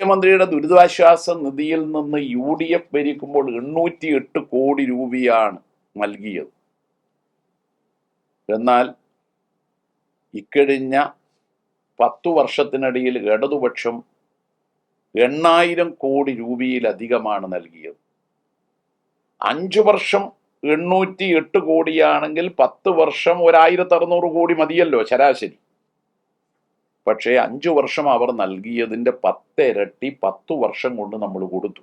മുഖ്യമന്ത്രിയുടെ ദുരിതാശ്വാസ നിധിയിൽ നിന്ന് UDF ഭരിക്കുമ്പോൾ 808 കോടി രൂപയാണ് നൽകിയത്. എന്നാൽ ഇക്കഴിഞ്ഞ 10 വർഷത്തിനിടയിൽ ഇടതുപക്ഷം 8000 കോടി രൂപയിലധികമാണ് നൽകിയത്. 5 വർഷം 808 കോടിയാണെങ്കിൽ 10 വർഷം 1600 കോടി മതിയല്ലോ ശരാശരി. പക്ഷേ 5 വർഷം അവർ നൽകിയതിൻ്റെ 10 ഇരട്ടി 10 വർഷം കൊണ്ട് നമ്മൾ കൊടുത്തു.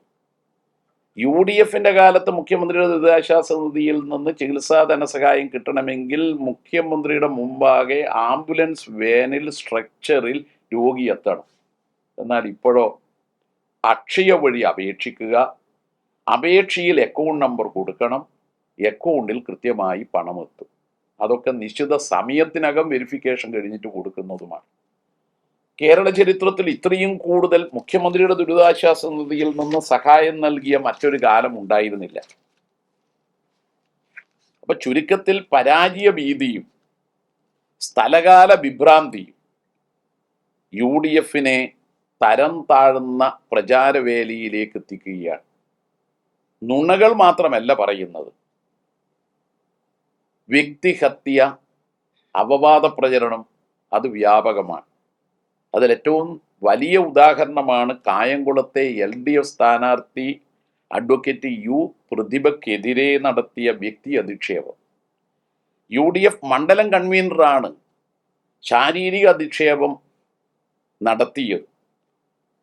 UDFിന്റെ കാലത്ത് മുഖ്യമന്ത്രിയുടെ ദുരിതാശ്വാസ നിധിയിൽ നിന്ന് ചികിത്സാ ധനസഹായം കിട്ടണമെങ്കിൽ മുഖ്യമന്ത്രിയുടെ മുമ്പാകെ ആംബുലൻസ് വാനിൽ സ്ട്രക്ചറിൽ രോഗി എത്തണം. എന്നാൽ ഇപ്പോഴോ അക്ഷയ വഴി അപേക്ഷിക്കുക, അപേക്ഷയിൽ അക്കൗണ്ട് നമ്പർ കൊടുക്കണം, അക്കൗണ്ടിൽ കൃത്യമായി പണം എത്തും. അതൊക്കെ നിശ്ചിത സമയത്തിനകം വെരിഫിക്കേഷൻ കഴിഞ്ഞിട്ട് കൊടുക്കുന്നതുമാണ്. കേരള ചരിത്രത്തിൽ ഇത്രയും കൂടുതൽ മുഖ്യമന്ത്രിയുടെ ദുരിതാശ്വാസ നിധിയിൽ നിന്ന് സഹായം നൽകിയ മറ്റൊരു കാലം ഉണ്ടായിരുന്നില്ല. അപ്പൊ ചുരുക്കത്തിൽ പരാജയ ഭീതിയും സ്ഥലകാല വിഭ്രാന്തിയും UDFിനെ തരം താഴ്ന്ന പ്രചാരവേലിയിലേക്ക് എത്തിക്കുകയാണ്. നുണകൾ മാത്രമല്ല പറയുന്നത്, വ്യക്തിഹത്യ, അപവാദ പ്രചരണം അത് വ്യാപകമാണ്. അതിലേറ്റവും വലിയ ഉദാഹരണമാണ് കായംകുളത്തെ LDF സ്ഥാനാർത്ഥി അഡ്വക്കേറ്റ് U പ്രതിഭയ്ക്കെതിരെ നടത്തിയ വ്യക്തി അധിക്ഷേപം. UDF മണ്ഡലം കൺവീനറാണ് ശാരീരിക അധിക്ഷേപം നടത്തിയത്.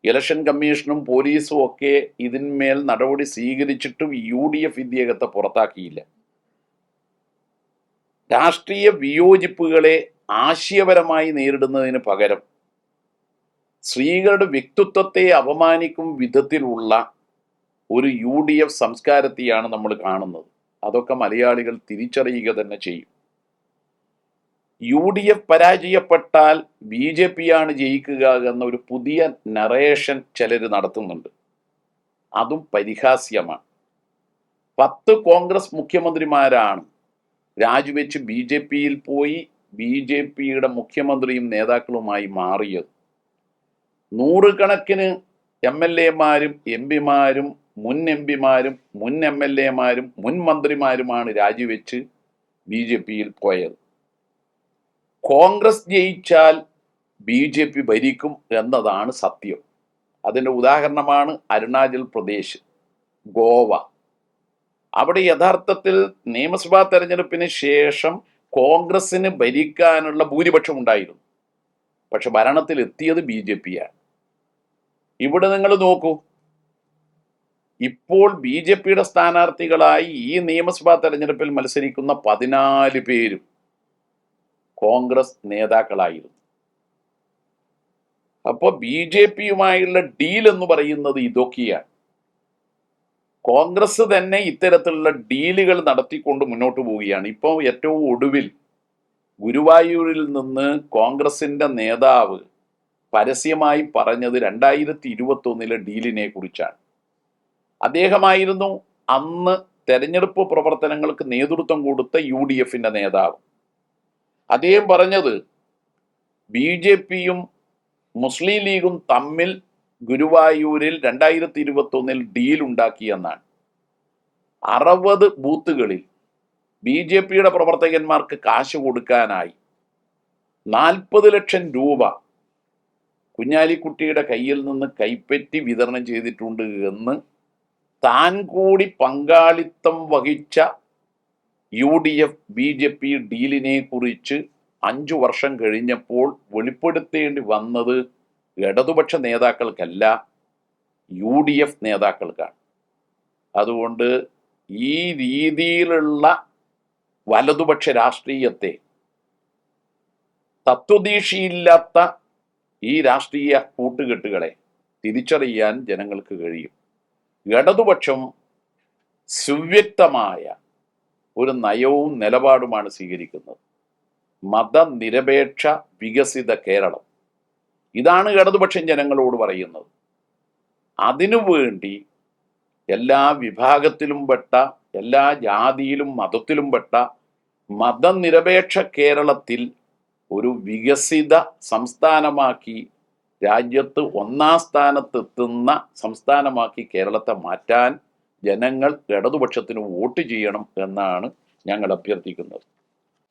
ഇലക്ഷൻ കമ്മീഷനും പോലീസും ഒക്കെ ഇതിന്മേൽ നടപടി സ്വീകരിച്ചിട്ടും UDF ഇദ്ദേഹത്തെ പുറത്താക്കിയില്ല. രാഷ്ട്രീയ വിയോജിപ്പുകളെ ആശയപരമായി നേരിടുന്നതിന് പകരം സ്ത്രീകളുടെ വ്യക്തിത്വത്തെ അപമാനിക്കും വിധത്തിലുള്ള ഒരു UDF സംസ്കാരത്തെയാണ് നമ്മൾ കാണുന്നത്. അതൊക്കെ മലയാളികൾ തിരിച്ചറിയുക തന്നെ ചെയ്യും. UDF പരാജയപ്പെട്ടാൽ BJP ആണ് ജയിക്കുക എന്ന ഒരു പുതിയ നറേഷൻ ചിലർ നടത്തുന്നുണ്ട്. അതും പരിഹാസ്യമാണ്. 10 കോൺഗ്രസ് മുഖ്യമന്ത്രിമാരാണ് രാജിവെച്ച് BJPയിൽ പോയി BJPയുടെ മുഖ്യമന്ത്രിയും നേതാക്കളുമായി മാറിയത്. 100 കണക്കിന് MLAമാരും MP മാരും മുൻ MP മാരും മുൻ MLAമാരും മുൻ മന്ത്രിമാരുമാണ് രാജിവെച്ച് BJPയിൽ പോയത്. കോൺഗ്രസ് ജയിച്ചാൽ BJP ഭരിക്കും എന്നതാണ് സത്യം. അതിൻ്റെ ഉദാഹരണമാണ് അരുണാചൽ പ്രദേശ്, ഗോവ. അവിടെ യഥാർത്ഥത്തിൽ നിയമസഭാ തെരഞ്ഞെടുപ്പിന് ശേഷം കോൺഗ്രസിന് ഭരിക്കാനുള്ള ഭൂരിപക്ഷം ഉണ്ടായിരുന്നു. പക്ഷെ ഭരണത്തിൽ എത്തിയത് BJPയാണ്. ഇവിടെ നിങ്ങൾ നോക്കൂ, ഇപ്പോൾ BJPയുടെ സ്ഥാനാർത്ഥികളായി ഈ നിയമസഭാ തെരഞ്ഞെടുപ്പിൽ മത്സരിക്കുന്ന 14 പേരും കോൺഗ്രസ് നേതാക്കളായിരുന്നു. അപ്പോൾ BJPയുമായുള്ള ഡീൽ എന്ന് പറയുന്നത് ഇതൊക്കെയാണ്. കോൺഗ്രസ് തന്നെ ഇത്തരത്തിലുള്ള ഡീലുകൾ നടത്തിക്കൊണ്ട് മുന്നോട്ട് പോവുകയാണ്. ഇപ്പോൾ ഏറ്റവും ഒടുവിൽ ഗുരുവായൂരിൽ നിന്ന് കോൺഗ്രസിന്റെ നേതാവ് പരസ്യമായി പറഞ്ഞത് 2021 ഡീലിനെ കുറിച്ചാണ്. അദ്ദേഹമായിരുന്നു അന്ന് തെരഞ്ഞെടുപ്പ് പ്രവർത്തനങ്ങൾക്ക് നേതൃത്വം കൊടുത്ത UDFിന്റെ നേതാവ്. അദ്ദേഹം പറഞ്ഞത് BJPയും മുസ്ലിം ലീഗും തമ്മിൽ ഗുരുവായൂരിൽ 2021 ഡീൽ ഉണ്ടാക്കിയെന്നാണ്. 60 ബൂത്തുകളിൽ BJPയുടെ പ്രവർത്തകന്മാർക്ക് കാശ് കൊടുക്കാനായി 40 ലക്ഷം രൂപ കുഞ്ഞാലിക്കുട്ടിയുടെ കയ്യിൽ നിന്ന് കൈപ്പറ്റി വിതരണം ചെയ്തിട്ടുണ്ട് എന്ന് താൻ കൂടി പങ്കാളിത്തം വഹിച്ച UDF BJP ഡീലിനെ കുറിച്ച് 5 വർഷം കഴിഞ്ഞപ്പോൾ വെളിപ്പെടുത്തേണ്ടി വന്നത് ഇടതുപക്ഷ നേതാക്കൾക്കല്ല, UDF നേതാക്കൾക്കാണ്. അതുകൊണ്ട് ഈ രീതിയിലുള്ള വലതുപക്ഷ രാഷ്ട്രീയത്തെ, തത്വദീക്ഷയില്ലാത്ത ഈ രാഷ്ട്രീയ കൂട്ടുകെട്ടുകളെ തിരിച്ചറിയാൻ ജനങ്ങൾക്ക് കഴിയും. ഇടതുപക്ഷം സുവ്യക്തമായ ഒരു നയവും നിലപാടുമാണ് സ്വീകരിക്കുന്നത്. മതനിരപേക്ഷ വികസിത കേരളം, ഇതാണ് ഇടതുപക്ഷം ജനങ്ങളോട് പറയുന്നത്. അതിനുവേണ്ടി എല്ലാ വിഭാഗത്തിലും പെട്ട, എല്ലാ ജാതിയിലും മതത്തിലും പെട്ട മതനിരപേക്ഷ കേരളത്തിൽ ഒരു വികസിത സംസ്ഥാനമാക്കി രാജ്യത്ത് ഒന്നാം സ്ഥാനത്തെത്തുന്ന സംസ്ഥാനമാക്കി കേരളത്തെ മാറ്റാൻ ജനങ്ങൾ ഇടതുപക്ഷത്തിന് വോട്ട് ചെയ്യണം എന്നാണ് ഞങ്ങൾ അഭ്യർത്ഥിക്കുന്നത്.